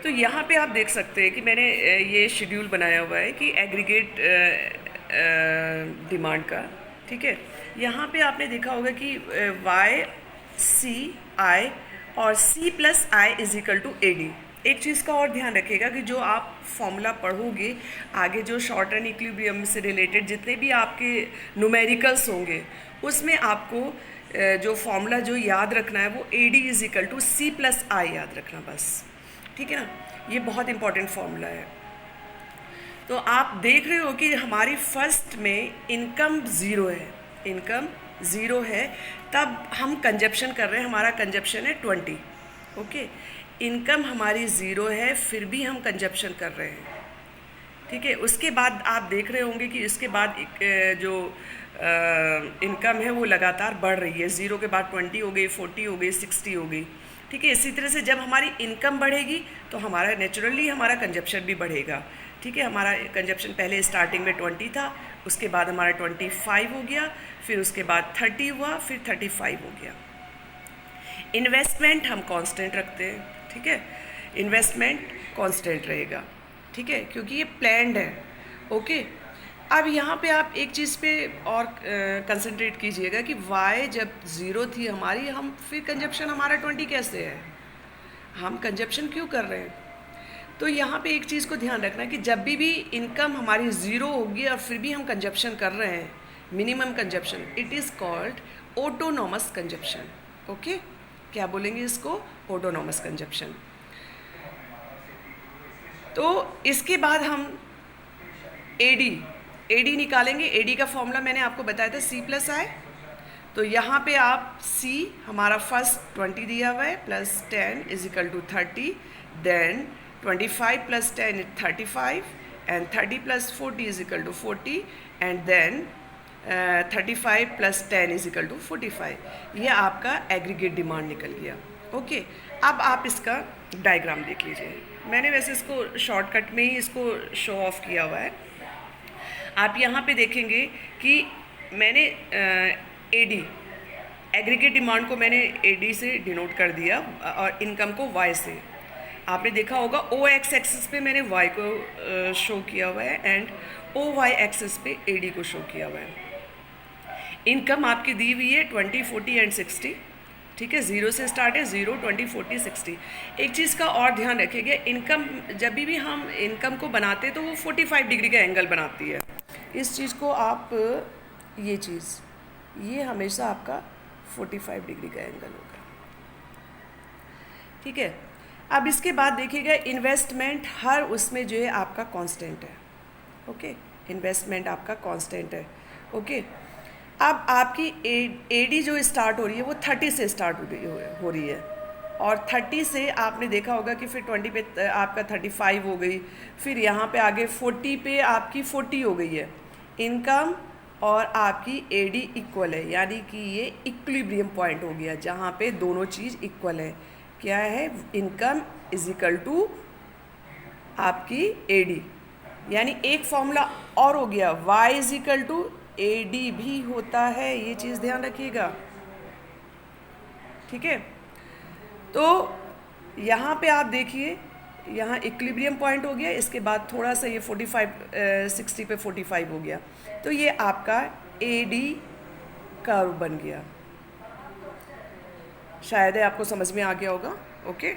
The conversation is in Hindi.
तो यहाँ पे आप देख सकते हैं कि मैंने ये शेड्यूल बनाया हुआ है कि एग्रीगेट डिमांड का, ठीक है। यहाँ पे आपने देखा होगा कि वाई सी आई और C plus I is equal to A D. एक चीज़ का और ध्यान रखिएगा कि जो आप फॉर्मूला पढ़ोगे आगे, जो शॉर्ट रन इक्विलिब्रियम से रिलेटेड जितने भी आपके न्यूमेरिकल्स होंगे, उसमें आपको जो फॉर्मूला जो याद रखना है वो A D is equal to C plus I याद रखना बस, ठीक है ना। ये बहुत इंपॉर्टेंट फॉर्मूला है। तो आप देख रहे हो कि हमारी फर्स्ट में इनकम ज़ीरो है, इनकम ज़ीरो है, तब हम कंजप्शन कर रहे हैं, हमारा कंजप्शन है 20, ओके। इनकम हमारी ज़ीरो है, फिर भी हम कंजप्शन कर रहे हैं, ठीक है। उसके बाद आप देख रहे होंगे कि इसके बाद जो इनकम है वो लगातार बढ़ रही है। ज़ीरो के बाद 20 हो गई, 40 हो गई, 60 हो गई, ठीक है। इसी तरह से जब हमारी इनकम बढ़ेगी तो हमारा नेचुरली हमारा कंजप्शन भी बढ़ेगा, ठीक है। हमारा कंजप्शन पहले स्टार्टिंग में 20 था, उसके बाद हमारा 25 हो गया, फिर उसके बाद 30 हुआ, फिर 35 हो गया। इन्वेस्टमेंट हम कांस्टेंट रखते हैं, ठीक है। इन्वेस्टमेंट कांस्टेंट रहेगा, ठीक है, क्योंकि ये प्लान्ड है, ओके। अब यहाँ पे आप एक चीज़ पे और कंसंट्रेट कीजिएगा कि वाई जब ज़ीरो थी हमारी, हम फिर कंजप्शन हमारा 20 कैसे है, हम कंजप्शन क्यों कर रहे हैं। तो यहाँ पे एक चीज़ को ध्यान रखना कि जब भी इनकम हमारी ज़ीरो होगी और फिर भी हम कंजप्शन कर रहे हैं, minimum consumption, it is called autonomous consumption, okay. क्या बोलेंगे इसको? Autonomous consumption. तो इसके बाद हम एडी निकालेंगे। एडी का फॉर्मूला मैंने आपको बताया था सी प्लस आई। तो यहाँ पे आप सी हमारा फर्स्ट 20 दिया हुआ है, plus 10 is equal to 30, then 25 plus 10 is 35, and 30 plus 40 is equal to 40, and then 35 plus 10 is equal to 45। ये आपका एग्रीगेट डिमांड निकल गया, ओके। अब आप इसका डायग्राम देख लीजिए। मैंने वैसे इसको शॉर्टकट में ही इसको शो ऑफ किया हुआ है। आप यहाँ पे देखेंगे कि मैंने एडी एग्रीगेट डिमांड को मैंने एडी से डिनोट कर दिया और इनकम को वाई से। आपने देखा होगा ओ एक्स एक्सिस पे मैंने वाई को शो किया हुआ है एंड ओ वाई एक्सिस पे एडी को शो किया हुआ है। इनकम आपकी दी हुई है 20, 40 एंड 60, ठीक है। ज़ीरो से स्टार्ट है, 0, 20, 40, 60। एक चीज़ का और ध्यान रखिएगा, इनकम जब भी हम इनकम को बनाते हैं तो वो 45 डिग्री का एंगल बनाती है। इस चीज़ को आप, ये चीज़, ये हमेशा आपका 45 डिग्री का एंगल होगा, ठीक है। अब इसके बाद देखिएगा इन्वेस्टमेंट हर उसमें जो है आपका कांस्टेंट है, ओके। इन्वेस्टमेंट आपका कांस्टेंट है, ओके। अब आपकी एडी जो स्टार्ट हो रही है वो 30 से स्टार्ट हो रही है, और 30 से आपने देखा होगा कि फिर 20 पे आपका 35 हो गई, फिर यहाँ पे आगे 40 पे आपकी 40 हो गई है। इनकम और आपकी एडी इक्वल है, यानी कि ये इक्विलिब्रियम पॉइंट हो गया जहाँ पे दोनों चीज़ इक्वल है। क्या है? इनकम इज इक्वल टू आपकी एडी, यानी एक फॉर्मूला और हो गया, y is equal to AD भी होता है, ये चीज़ ध्यान रखिएगा, ठीक है। तो यहाँ पे आप देखिए, यहाँ इक्विलिब्रियम पॉइंट हो गया, इसके बाद थोड़ा सा ये 60 पे 45 हो गया, तो ये आपका एडी कर्व बन गया। शायद आपको समझ में आ गया होगा, ओके।